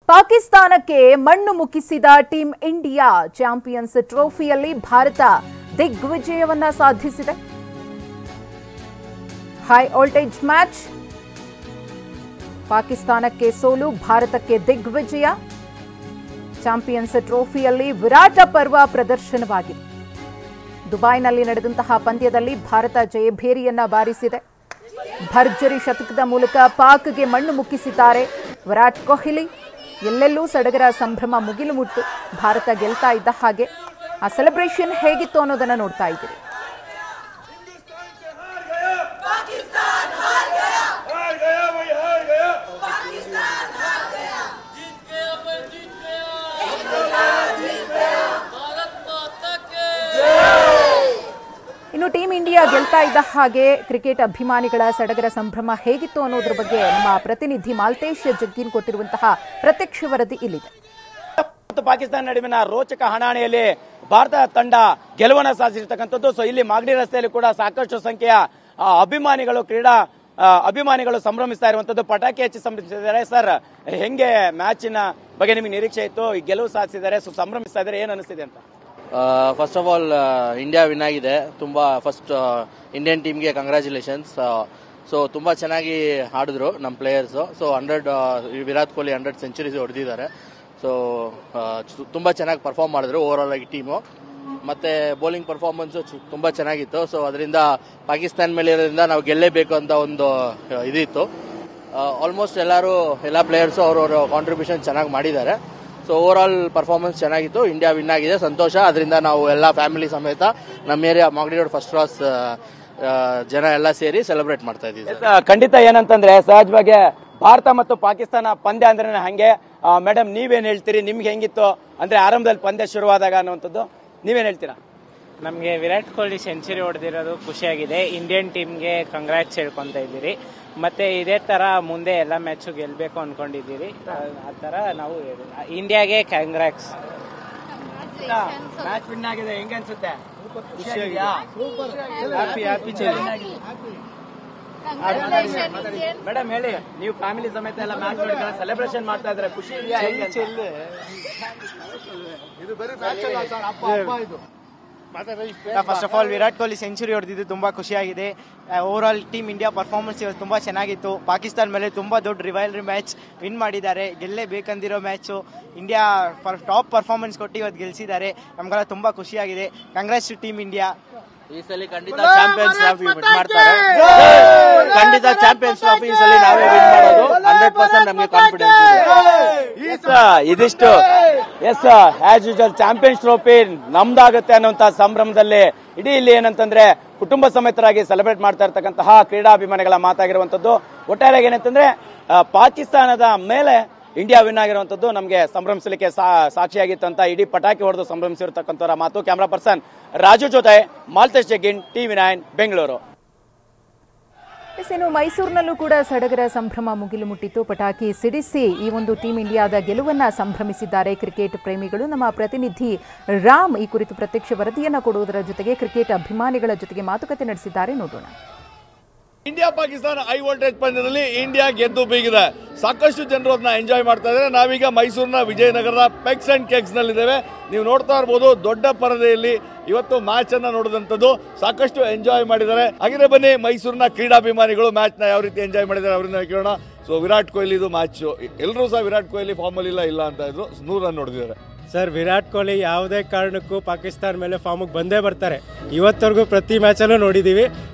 ಪಾಕಿಸ್ತಾನಕ್ಕೆ ಮಣ್ಣು ಮುಕ್ಕಿಸಿದ team India champions ಟ್ರೋಫಿಯಲ್ಲಿ Bharat ದಿಗ್ವಿಜಯವನ್ನ ಸಾಧಿಸಿದೆ. ಹೈ ವೋಲ್ಟೇಜ್ ಮ್ಯಾಚ್, ಪಾಕಿಸ್ತಾನಕ್ಕೆ ಸೋಲು, ಭಾರತಕ್ಕೆ ದಿಗ್ವಿಜಯ. ಚಾಂಪಿಯನ್ಸ್ ಟ್ರೋಫಿಯಲ್ಲಿ ವಿರಾಟ ಪರ್ವ ಪ್ರದರ್ಶನವಾಗಿದೆ. ದುಬೈನಲ್ಲಿ ನಡೆದಂತಹ ಪಂದ್ಯದಲ್ಲಿ ಭಾರತ ಜಯಭೇರಿಯನ್ನ ಬಾರಿಸಿದೆ. ಭರ್ಜರಿ ಶತಕದ ಮೂಲಕ ಪಾಕ್ಗೆ ಮಣ್ಣು ಮುಕ್ಕಿಸಿದ್ದಾರೆ ವಿರಾಟ್ ಕೊಹ್ಲಿ. ಎಲ್ಲೆಲ್ಲೂ ಸಡಗರ ಸಂಭ್ರಮ ಮುಗಿಲು ಮುಟ್ಟು ಭಾರತ ಗೆಲ್ತಾ ಇದ್ದ ಹಾಗೆ ಆ ಸೆಲೆಬ್ರೇಷನ್ ಹೇಗಿತ್ತು ಅನ್ನೋದನ್ನ ನೋಡ್ತಾ ಇದ್ದೀರಿ. ಇನ್ನು ಟೀಂ ಇಂಡಿಯಾ ಗೆಲ್ತಾ ಇದ್ದ ಹಾಗೆ ಕ್ರಿಕೆಟ್ ಅಭಿಮಾನಿಗಳ ಸಡಗರ ಸಂಭ್ರಮ ಹೇಗಿತ್ತು ಅನ್ನೋದ್ರ ಬಗ್ಗೆ ನಮ್ಮ ಪ್ರತಿನಿಧಿ ಮಾಲ್ತೇಶ್ ಜಗ್ಗೀನ್ ಕೊಟ್ಟಿರುವಂತಹ ಪ್ರತ್ಯಕ್ಷ ವರದಿ ಇಲ್ಲಿದೆ. ಪಾಕಿಸ್ತಾನ ನಡುವಿನ ರೋಚಕ ಹಣಾಹಣಿಯಲ್ಲಿ ಭಾರತ ತಂಡ ಗೆಲುವನ್ನು ಸಾಧಿಸಿರ್ತಕ್ಕಂಥದ್ದು. ಸೊ ಇಲ್ಲಿ ಮಾಗಡಿ ರಸ್ತೆಯಲ್ಲಿ ಕೂಡ ಸಾಕಷ್ಟು ಸಂಖ್ಯೆಯ ಅಭಿಮಾನಿಗಳು ಸಂಭ್ರಮಿಸ್ತಾ ಇರುವಂತದ್ದು, ಪಟಾಕಿ ಹಚ್ಚಿ ಸಂಭ್ರಮಿಸಿದ್ದಾರೆ. ಸರ್, ಹೆಂಗೆ ಮ್ಯಾಚಿನ ಬಗ್ಗೆ ನಿಮಗೆ ನಿರೀಕ್ಷೆ ಇತ್ತು? ಈ ಗೆಲುವು ಸಾಧಿಸಿದ್ದಾರೆ, ಸೊ ಸಂಭ್ರಮಿಸ್ತಾ ಇದ್ದಾರೆ, ಏನ್ ಅನಿಸ್ತಿದೆ ಅಂತ? First of all India win ಆಗಿದೆ. ತುಂಬಾ ಫಸ್ಟ್ ಇಂಡಿಯನ್ ಟೀಮ್ಗೆ ಕಂಗ್ರ್ಯಾಚುಲೇಷನ್ಸ್. ಸೊ ತುಂಬಾ ಚೆನ್ನಾಗಿ ಆಡಿದ್ರು ನಮ್ಮ players. So 100 Virat Kohli 100 centuries ಹೊಡೆದಿದ್ದಾರೆ. ಸೊ ತುಂಬಾ ಚೆನ್ನಾಗಿ ಪರ್ಫಾರ್ಮ್ ಮಾಡಿದ್ರು ಓವರ್ ಆಲ್ ಆಗಿ ಟೀಮು. ಮತ್ತೆ ಬೌಲಿಂಗ್ ಪರ್ಫಾರ್ಮೆನ್ಸ್ ತುಂಬಾ ಚೆನ್ನಾಗಿತ್ತು. ಸೊ ಅದರಿಂದ ಪಾಕಿಸ್ತಾನ ಮೇಲೆ ಇರೋದ್ರಿಂದ ನಾವು ಗೆಲ್ಲೇಬೇಕು ಅಂತ ಒಂದು ಇದಿತ್ತು. ಆಲ್ಮೋಸ್ಟ್ ಎಲ್ಲ ಪ್ಲೇಯರ್ಸ್ ಅವ್ರವ್ರ ಕಾಂಟ್ರಿಬ್ಯೂಷನ್ ಚೆನ್ನಾಗಿ ಮಾಡಿದ್ದಾರೆ. ಸೊ ಓವರ್ ಆಲ್ ಪರ್ಫಾರ್ಮೆನ್ಸ್ ಚೆನ್ನಾಗಿತ್ತು. ಇಂಡಿಯಾ ವಿನ್ ಆಗಿದೆ, ಸಂತೋಷ. ಅದರಿಂದ ನಾವು ಎಲ್ಲ ಫ್ಯಾಮಿಲಿ ಸಮೇತ ನಮ್ಮ area Magadi road first cross ಜನ ಎಲ್ಲ ಸೇರಿ ಸೆಲೆಬ್ರೇಟ್ ಮಾಡ್ತಾ ಇದ್ದೀವಿ. ಖಂಡಿತ. ಏನಂತಂದ್ರೆ ಸಹಜವಾಗಿ ಭಾರತ ಮತ್ತು ಪಾಕಿಸ್ತಾನ ಪಂದ್ಯ ಅಂದ್ರೆ ಹಂಗೆ. ಮೇಡಮ್, ನೀವೇನ್ ಹೇಳ್ತೀರಿ? ನಿಮ್ಗೆ ಹೆಂಗಿತ್ತು ಅಂದ್ರೆ ಆರಂಭದಲ್ಲಿ ಪಂದ್ಯ ಶುರುವಾದಾಗ ಅನ್ನುವಂಥದ್ದು ನೀವೇನ್ ಹೇಳ್ತೀರಾ? ನಮಗೆ ವಿರಾಟ್ ಕೊಹ್ಲಿ ಸೆಂಚುರಿ ಹೊಡೆದಿರೋದು ಖುಷಿಯಾಗಿದೆ. ಇಂಡಿಯನ್ ಟೀಮ್ಗೆ ಕಂಗ್ರಾಟ್ಸ್ ಹೇಳ್ಕೊಂತ ಇದ್ದೀರಿ. ಮತ್ತೆ ಇದೇ ತರ ಮುಂದೆ ಎಲ್ಲ ಮ್ಯಾಚು ಗೆಲ್ಬೇಕು ಅನ್ಕೊಂಡಿದ್ದೀರಿ. ಆ ತರ ನಾವು ಇಂಡಿಯಾಗೆ ಕಂಗ್ರಾಟ್ಸ್. ಮ್ಯಾಚ್ ವಿನ್ ಆಗಿದೆ, ಹೆಂಗ ಅನ್ಸುತ್ತೆ? ಮೇಡಮ್ ಹೇಳಿ, ನೀವು ಫ್ಯಾಮಿಲಿ ಸಮೇತ ಎಲ್ಲ ಮ್ಯಾಚ್ ನೋಡಿದ್ರೆ ಸೆಲೆಬ್ರೇಷನ್ ಮಾಡ್ತಾ ಇದ್ರೆ ಖುಷಿ ಇದೆಯಾ? First of all Virat Kohli century ಹೊಡೆದಿದ್ದು ತುಂಬಾ ಖುಷಿಯಾಗಿದೆ. Overall team India performance ತುಂಬಾ ಚೆನ್ನಾಗಿತ್ತು. ಪಾಕಿಸ್ತಾನ ಮೇಲೆ ತುಂಬಾ ದೊಡ್ಡ ರಿವೈಲರಿ ಮ್ಯಾಚ್ ವಿನ್ ಮಾಡಿದ್ದಾರೆ. ಗೆಲ್ಲೇಬೇಕಂದಿರೋ ಮ್ಯಾಚು ಇಂಡಿಯಾ ಟಾಪ್ ಪರ್ಫಾರ್ಮೆನ್ಸ್ ಕೊಟ್ಟು ಇವತ್ತು ಗೆಲ್ಸಿದ್ದಾರೆ. ನಮ್ಗೆಲ್ಲ ತುಂಬಾ ಖುಷಿಯಾಗಿದೆ. Congrats to team India. ಈ ಸಲ ಖಂಡಿತ ಚಾಂಪಿಯನ್ಸ್ ಟ್ರೋಫಿ ವಿನ್ ಮಾಡ್ತಾರೆ. ಖಂಡಿತ ಚಾಂಪಿಯನ್ಸ್ ಟ್ರೋಫಿ ಈ ಸಲ ನಾವೇ ವಿನ್ ಮಾಡೋದು. 100% ನಮಗೆ ಕಾನ್ಫಿಡೆನ್ಸ್ ಇದೆ. ಇದಿಷ್ಟು ಆಸ್ ಯೂಶುವಲ್ ಚಾಂಪಿಯನ್ಸ್ ಟ್ರೋಫಿ ನಮ್ದಾಗುತ್ತೆ ಅನ್ನುವಂತ ಸಂಭ್ರಮದಲ್ಲಿ ಇಡೀ ಇಲ್ಲಿ ಏನಂತಂದ್ರೆ ಕುಟುಂಬ ಸಮೇತರಾಗಿ ಸೆಲೆಬ್ರೇಟ್ ಮಾಡ್ತಾ ಇರ್ತಕ್ಕಂತಹ ಕ್ರೀಡಾಭಿಮಾನಿಗಳ ಮಾತಾಗಿರುವಂತದ್ದು. ಒಟ್ಟಾರೆ ಏನಂತಂದ್ರೆ ಪಾಕಿಸ್ತಾನದ ಮೇಲೆ ಇಂಡಿಯಾ ವಿನ್ ಆಗಿರುವಂತದ್ದು ನಮಗೆ ಸಂಭ್ರಮಿಸಲಿಕ್ಕೆ ಸಾಕ್ಷಿಯಾಗಿತ್ತಂತ ಇಡೀ ಪಟಾಕಿ ಹೊಡೆದು ಸಂಭ್ರಮಿಸಿರ್ತಕ್ಕಂಥವರ ಮಾತು. ಕ್ಯಾಮರಾ ಪರ್ಸನ್ ರಾಜು ಜೊತೆ ಮಾಲ್ತೇಶ್ ಜಗ್ಗಿನ್, TV9 ಬೆಂಗಳೂರು. ಇನ್ನು ಮೈಸೂರಿನಲ್ಲೂ ಕೂಡ ಸಡಗರ ಸಂಭ್ರಮ ಮುಗಿಲು ಮುಟ್ಟಿತ್ತು. ಪಟಾಕಿ ಸಿಡಿಸಿ ಈ ಒಂದು ಟೀಂ ಇಂಡಿಯಾದ ಗೆಲುವನ್ನ ಸಂಭ್ರಮಿಸಿದ್ದಾರೆ ಕ್ರಿಕೆಟ್ ಪ್ರೇಮಿಗಳು. ನಮ್ಮ ಪ್ರತಿನಿಧಿ ರಾಮ್ ಈ ಕುರಿತು ಪ್ರತ್ಯಕ್ಷ ವರದಿಯನ್ನ ಕೊಡುವುದರ ಜೊತೆಗೆ ಕ್ರಿಕೆಟ್ ಅಭಿಮಾನಿಗಳ ಜೊತೆಗೆ ಮಾತುಕತೆ ನಡೆಸಿದ್ದಾರೆ, ನೋಡೋಣ. ಇಂಡಿಯಾ ಪಾಕಿಸ್ತಾನ ಹೈ ವೋಲ್ಟೇಜ್ ಪಂದ್ಯದಲ್ಲಿ ಇಂಡಿಯಾ ಗೆದ್ದು ಬೀಗಿದೆ. ಸಾಕಷ್ಟು ಜನರು ಅದನ್ನ ಎಂಜಾಯ್ ಮಾಡ್ತಾ ಇದ್ದಾರೆ. ನಾವೀಗ ಮೈಸೂರಿನ ವಿಜಯನಗರದ ಪೆಕ್ಸ್ ಅಂಡ್ ಕೇಕ್ಸ್ ನಲ್ಲಿದ್ದೇವೆ. ನೀವು ನೋಡ್ತಾ ಇರಬಹುದು, ದೊಡ್ಡ ಪರದೆಯಲ್ಲಿ ಇವತ್ತು ಮ್ಯಾಚ್ ಅನ್ನ ನೋಡಿದಂಥದ್ದು ಸಾಕಷ್ಟು ಎಂಜಾಯ್ ಮಾಡಿದ್ದಾರೆ. ಹಾಗೆ ಬನ್ನಿ, ಮೈಸೂರಿನ ಕ್ರೀಡಾಭಿಮಾನಿಗಳು ಮ್ಯಾಚ್ ನ ಯಾವ ರೀತಿ ಎಂಜಾಯ್ ಮಾಡಿದ್ದಾರೆ ಅವರಿಂದ ಕೇಳೋಣ. ಸೊ ವಿರಾಟ್ ಕೊಹ್ಲಿದು ಮ್ಯಾಚ್, ಎಲ್ಲರೂ ಸಹ ವಿರಾಟ್ ಕೊಹ್ಲಿ ಫಾರ್ಮ್ ಅಲ್ಲಿ ಇಲ್ಲ ಅಂತ ಇದ್ರು. 100 ರನ್ ನೋಡಿದ್ದಾರೆ. ಸರ್, ವಿರಾಟ್ ಕೊಹ್ಲಿ ಯಾವುದೇ ಕಾರಣಕ್ಕೂ ಪಾಕಿಸ್ತಾನ ಮೇಲೆ ಫಾರ್ಮಿಗೆ ಬಂದೇ ಬರ್ತಾರೆ. ಇವತ್ತವರೆಗೂ ಪ್ರತಿ ಮ್ಯಾಚಲ್ಲೂ ನೋಡಿದ್ದೀವಿ.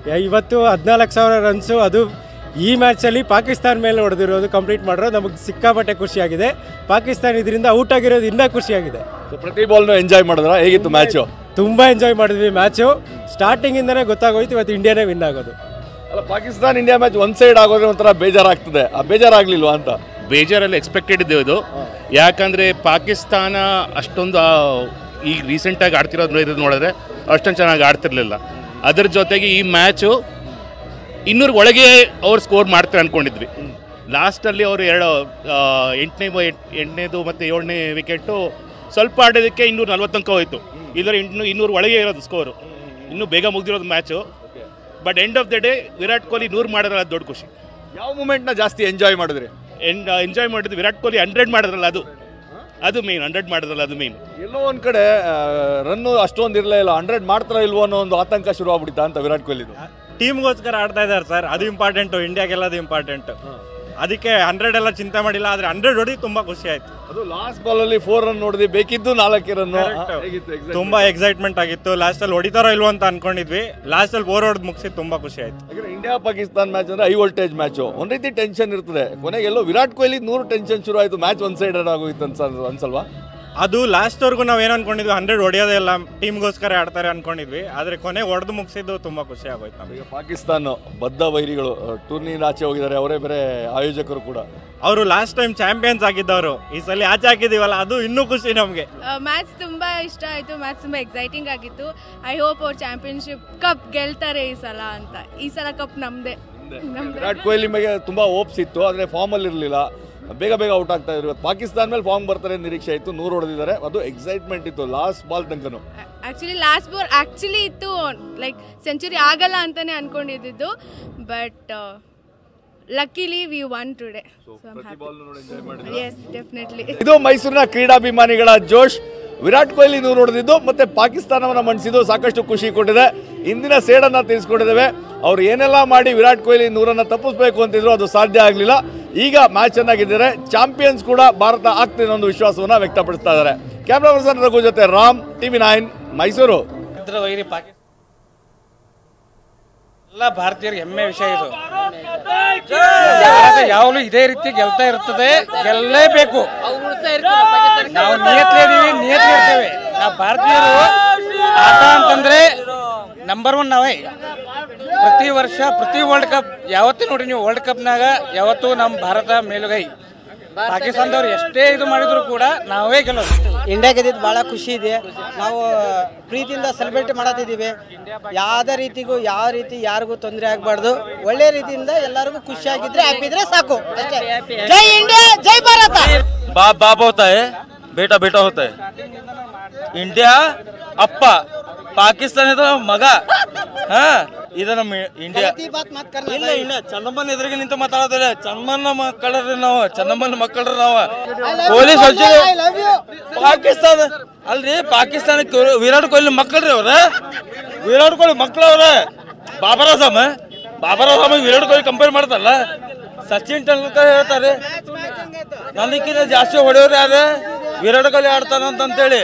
ಇವತ್ತು 14,000 ರನ್ಸು, ಅದು ಈ ಮ್ಯಾಚಲ್ಲಿ ಪಾಕಿಸ್ತಾನ ಮೇಲೆ ಹೊಡೆದಿರೋದು, ಕಂಪ್ಲೀಟ್ ಮಾಡಿರೋದು ನಮಗೆ ಸಿಕ್ಕಾಪಟ್ಟೆ ಖುಷಿಯಾಗಿದೆ. ಪಾಕಿಸ್ತಾನ ಇದರಿಂದ ಔಟ್ ಆಗಿರೋದು ಇನ್ನೂ ಖುಷಿಯಾಗಿದೆ. ಪ್ರತಿ ಬಾಲ್ನು ಎಂಜಾಯ್ ಮಾಡಿದ್ರ? ಹೇಗಿತ್ತು ಮ್ಯಾಚು? ತುಂಬ ಎಂಜಾಯ್ ಮಾಡಿದ್ವಿ ಮ್ಯಾಚು. ಸ್ಟಾರ್ಟಿಂಗಿಂದನೇ ಗೊತ್ತಾಗೋಯ್ತು ಇವತ್ತು ಇಂಡಿಯಾನೇ ವಿನ್ ಆಗೋದು. ಅಲ್ಲ, Pakistan India match one side ಆಗೋದ್ರೆ ಒಂಥರ ಬೇಜಾರಾಗ್ತದೆ. ಆ ಬೇಜಾರಾಗ್ಲಿಲ್ವಾ ಅಂತ? ಬೇಜಾರಲ್ಲಿ ಎಕ್ಸ್ಪೆಕ್ಟೆಡ್ ಇದ್ದೇವೆ ಇದು. ಯಾಕಂದರೆ ಪಾಕಿಸ್ತಾನ ಅಷ್ಟೊಂದು ಈಗ ರೀಸೆಂಟಾಗಿ ಆಡ್ತಿರೋದು ನೋಡಿದ್ರೆ ಅಷ್ಟೊಂದು ಚೆನ್ನಾಗಿ ಆಡ್ತಿರ್ಲಿಲ್ಲ. ಅದರ ಜೊತೆಗೆ ಈ ಮ್ಯಾಚು 200 ಒಳಗೆ ಅವ್ರು ಸ್ಕೋರ್ ಮಾಡ್ತಾರೆ ಅಂದ್ಕೊಂಡಿದ್ವಿ. ಲಾಸ್ಟಲ್ಲಿ ಅವರು 8ನೇದು ಮತ್ತು 7ನೇ ವಿಕೆಟು ಸ್ವಲ್ಪ ಆಡೋದಕ್ಕೆ 240 ಅಂಕ ಹೋಯಿತು. ಇದರ 200 ಒಳಗೆ ಇರೋದು ಸ್ಕೋರು. ಇನ್ನೂ ಬೇಗ ಮುಗಿದಿರೋದು match. But end of the day Virat Kohli 100 ಮಾಡೋದ್ರಲ್ಲಿ ದೊಡ್ಡ ಖುಷಿ. ಯಾವ ಮೂಮೆಂಟ್ನ ಜಾಸ್ತಿ ಎಂಜಾಯ್ ಮಾಡಿದ್ರಿ? ಎಂಜಾಯ್ ಮಾಡಿದ್ದು ವಿರಾಟ್ ಕೊಹ್ಲಿ 100 ಮಾಡಿದ್ರಲ್ಲ ಅದು ಮೇನ್ 100 ಮಾಡಿದ್ರಲ್ಲ ಅದು ಮೇನ್. ಎಲ್ಲೋ ಒಂದ್ ಕಡೆ ರನ್ ಅಷ್ಟೊಂದು ಇರಲೇ ಇಲ್ಲ, 100 ಮಾಡ್ತಾರ ಇಲ್ವೋ ಅನ್ನೋ ಒಂದು ಆತಂಕ ಶುರು ಆಗ್ಬಿಟ್ಟಿತ್ತ ಅಂತ ವಿರಾಟ್ ಕೊಹ್ಲಿ. ಟೀಮ್ಗೋಸ್ಕರ ಆಡ್ತಾ ಇದ್ದಾರೆ ಸರ್, ಅದು ಇಂಪಾರ್ಟೆಂಟು, ಇಂಡಿಯಾಗೆಲ್ಲದು ಇಂಪಾರ್ಟೆಂಟ್. ಅದಕ್ಕೆ 100 ಎಲ್ಲ ಚಿಂತೆ ಮಾಡಿಲ್ಲ, ಆದರೆ 100 ಹೊಡಿ ತುಂಬ ಖುಷಿ ಆಯ್ತು. ಅದು ಲಾಸ್ಟ್ ಬಾಲ್ ಅಲ್ಲಿ 4 ರನ್ ನೋಡಿದ್ವಿ, ಬೇಕಿದ್ದು 4 ರನ್. ತುಂಬಾ ಎಕ್ಸೈಟ್ಮೆಂಟ್ ಆಗಿತ್ತು. ಲಾಸ್ಟ್ ಅಲ್ಲಿ ಹೊಡಿತಾರೋ ಇಲ್ವೋ ಅಂತ ಅನ್ಕೊಂಡಿದ್ವಿ, ಲಾಸ್ಟ್ ಅಲ್ಲಿ 4 ಹೊಡೆದು ಮುಗಿಸಿ ತುಂಬಾ ಖುಷಿ ಆಯ್ತು. ಇಂಡಿಯಾ ಪಾಕಿಸ್ತಾನ ಮ್ಯಾಚ್ ಅಂದ್ರೆ ಹೈ ವೋಲ್ಟೇಜ್ ಮ್ಯಾಚ್, ಒಂದ್ ರೀತಿ ಟೆನ್ಷನ್ ಇರ್ತದೆ. ಕೊನೆಗೆ ಎಲ್ಲೋ ವಿರಾಟ್ ಕೊಹ್ಲಿ 100 ಟೆನ್ಷನ್ ಶುರು ಆಯ್ತು, ಮ್ಯಾಚ್ ಒನ್ ಸೈಡೆಡ್ ಆಗೋಯ್ತು ಅನ್ಸಲ್ವಾ? ಅದು ಲಾಸ್ಟ್ವರೆಗೂ ನಾವು ಏನು ಅನ್ಕೊಂಡಿದ್ವಿ, 100 ಹೊಡೆಯೋದೇ ಇಲ್ಲ, ಟೀಮ್ಗೋಸ್ಕರ ಆಡ್ತಾರೆ ಅನ್ಕೊಂಡಿದ್ವಿ, ಆದರೆ ಕೊನೆ ಹೊಡೆದು ಮುಗಿಸಿದ್ದು ತುಂಬ ಖುಷಿ ಆಗೋಯ್ತು ನಮಗೆ. ಈಗ ಪಾಕಿಸ್ತಾನ ಬದ್ಧ ವೈರಿಗಳು ಟೂರ್ನಿ ಆಚೆ ಹೋಗಿದ್ದಾರೆ, ಅವರೇ ಬೇರೆ ಆಯೋಜಕರು ಕೂಡ. ಅವರು ಲಾಸ್ಟ್ ಟೈಮ್ ಚಾಂಪಿಯನ್ಸ್ ಆಗಿದ್ದವರು, ಈ ಸಲ ಆಚೆ ಹಾಕಿದೀವಲ್ಲ ಅದು ಇನ್ನೂ ಖುಷಿ ನಮಗೆ. ಮ್ಯಾಚ್ ತುಂಬಾ ಇಷ್ಟ ಆಯ್ತು, ಮ್ಯಾಚ್ ತುಂಬಾ ಎಕ್ಸೈಟಿಂಗ್ ಆಗಿತ್ತು. ಐ ಹೋಪ್ ಅವ್ರು ಚಾಂಪಿಯನ್ಶಿಪ್ ಕಪ್ ಗೆಲ್ತಾರೆ ಈ ಸಲ ಅಂತ. ಈ ಸಲ ಕಪ್ ನಮ್ದೇ. ವಿರಾಟ್ ಕೊಹ್ಲಿ ಮೇಲೆ ತುಂಬಾ ಹೋಪ್ಸ್ ಇತ್ತು, ಆದ್ರೆ ಫಾರ್ಮ್ ಅಲ್ಲಿ ಇರಲಿಲ್ಲ, ಬೇಗ ಔಟ್ ಆಗ್ತಾ ಇದ್ರು. ಪಾಕಿಸ್ತಾನ ಮೇಲೆ ಫಾರ್ಮ್ ಬರ್ತಾರೆ ನಿರೀಕ್ಷೆ ಇತ್ತು, 100 ಹೊಡೆದಿದ್ದಾರೆ, ಅದು ಎಕ್ಸೈಟ್ಮೆಂಟ್ ಇತ್ತು ಲಾಸ್ಟ್ ಬಾಲ್ ತನಕನು. ಆಕ್ಚುಲಿ ಲಾಸ್ಟ್ ಬಾಲ್ ಆಕ್ಚುಲಿ ಇತ್ತು, ಲೈಕ್ ಸೆಂಚುರಿ ಆಗಲ್ಲ ಅಂತಾನೆ ಅನ್ಕೊಂಡಿದ್ದು, but luckily we won today. Yes definitely. ಇದು ಮೈಸೂರಿನ ಕ್ರೀಡಾಭಿಮಾನಿಗಳ ಜೋಶ್. ವಿರಾಟ್ ಕೊಹ್ಲಿ 100 ಹೊಡೆದಿದ್ದು ಮತ್ತೆ ಪಾಕಿಸ್ತಾನವನ್ನ ಮಣಿಸಿದ್ದು ಸಾಕಷ್ಟು ಖುಷಿ ಕೊಟ್ಟಿದೆ. ಇಂದಿನ ಸೇಡನ್ನ ತೀರಿಸಿಕೊಂಡಿದ್ದೇವೆ. ಅವ್ರು ಏನೆಲ್ಲ ಮಾಡಿ ವಿರಾಟ್ ಕೊಹ್ಲಿ 100 ತಪ್ಪಿಸಬೇಕು ಅಂತಿದ್ರು, ಅದು ಸಾಧ್ಯ ಆಗಲಿಲ್ಲ. ಈಗ ಮ್ಯಾಚ್ ಚೆನ್ನಾಗಿದ್ದಾರೆ, ಚಾಂಪಿಯನ್ಸ್ ಕೂಡ ಭಾರತ ಆಗ್ತದೆ ಅನ್ನೋ ಒಂದು ವಿಶ್ವಾಸವನ್ನ ವ್ಯಕ್ತಪಡಿಸ್ತಾ ಇದ್ದಾರೆ. ಕ್ಯಾಮ್ರಾ ಪರ್ಸನ್ ರಘು ಜೊತೆ ರಾಮ್, TV9 ಮೈಸೂರು. ಎಲ್ಲ ಭಾರತೀಯರಿಗೆ ಹೆಮ್ಮೆ ವಿಷಯ ಇದು. ಯಾವಾಗಲೂ ಇದೇ ರೀತಿ ಗೆಲ್ತಾ ಇರ್ತದೆ, ಗೆಲ್ಲೇಬೇಕು. ನಾವು ನಿಯತ್ಲಿ ಇರ್ತೇವೆ. ನಾವು ಭಾರತೀಯರು ಆಟ ಅಂತಂದ್ರೆ ನಂಬರ್ 1 ನಾವೇ. ಪ್ರತಿ ವರ್ಷ ಪ್ರತಿ ವರ್ಲ್ಡ್ ಕಪ್ ಯಾವತ್ತೂ ನೋಡಿ ನೀವು, ವರ್ಲ್ಡ್ ಕಪ್ನಾಗ ಯಾವತ್ತೂ ನಮ್ಮ ಭಾರತ ಮೇಲುಗೈ. ಪಾಕಿಸ್ತಾನದವ್ರು ಎಷ್ಟೇ ಇದು ಮಾಡಿದ್ರು ಕೂಡ ನಾವೇ ಗೆಲ್ಲೋದು. ಇಂಡಿಯಾ ಗೆದ್ದಿದ್ದು ಭಾಳ ಖುಷಿ ಇದೆ. ನಾವು ಪ್ರೀತಿಯಿಂದ ಸೆಲೆಬ್ರೇಟ್ ಮಾಡತ್ತಿದ್ದೀವಿ. ಯಾವುದೇ ರೀತಿಗೂ ಯಾವ ರೀತಿ ಯಾರಿಗೂ ತೊಂದರೆ ಆಗಬಾರ್ದು. ಒಳ್ಳೆ ರೀತಿಯಿಂದ ಎಲ್ಲರಿಗೂ ಖುಷಿಯಾಗಿದ್ರೆ ಹ್ಯಾಪಿ ಇದ್ರೆ ಸಾಕು ಅಷ್ಟೇ. ಜೈ ಇಂಡಿಯಾ, ಜೈ ಭಾರತ. बाप बाप होता है, बेटा बेटा होता है. इंडिया अप्प, पाकिस्तान है तो मग. हाँ, ಇದು ನಮ್ಮ ಇಂಡಿಯಾ. ಇಲ್ಲ ಇಲ್ಲ, ಚನ್ನಮ್ಮನ ಎದುರಿಗೆ ನಿಂತು ಮಾತಾಡೋದಿಲ್ಲ. ಚನ್ನಮ್ಮನ ಮಕ್ಕಳ್ರಿ ನಾವು, ಚನ್ನಮ್ಮನ ಮಕ್ಕಳ್ರಿ ನಾವು. ಕೊಹ್ಲಿ ಪಾಕಿಸ್ತಾನ ಅಲ್ರಿ, ಪಾಕಿಸ್ತಾನಕ್ಕೆ ವಿರಾಟ್ ಕೊಹ್ಲಿ ಮಕ್ಕಳ್ರಿ ಅವ್ರ. ವಿರಾಟ್ ಕೊಹ್ಲಿ ಮಕ್ಕಳವ್ರ. ಬಾಬರ್ ಆಜಮ್ ವಿರಾಟ್ ಕೊಹ್ಲಿ ಕಂಪೇರ್ ಮಾಡ್ತಾರಲ್ಲ. ಸಚಿನ್ ತೆಂಡೂಲ್ಕರ್ ಹೇಳ್ತಾರೆ ನನಗಿಂತ ಜಾಸ್ತಿ ಹೊಡೆಯೋರು ಯಾರು, ವಿರಾಟ್ ಕೊಹ್ಲಿ ಆಡ್ತಾನಂತೇಳಿ.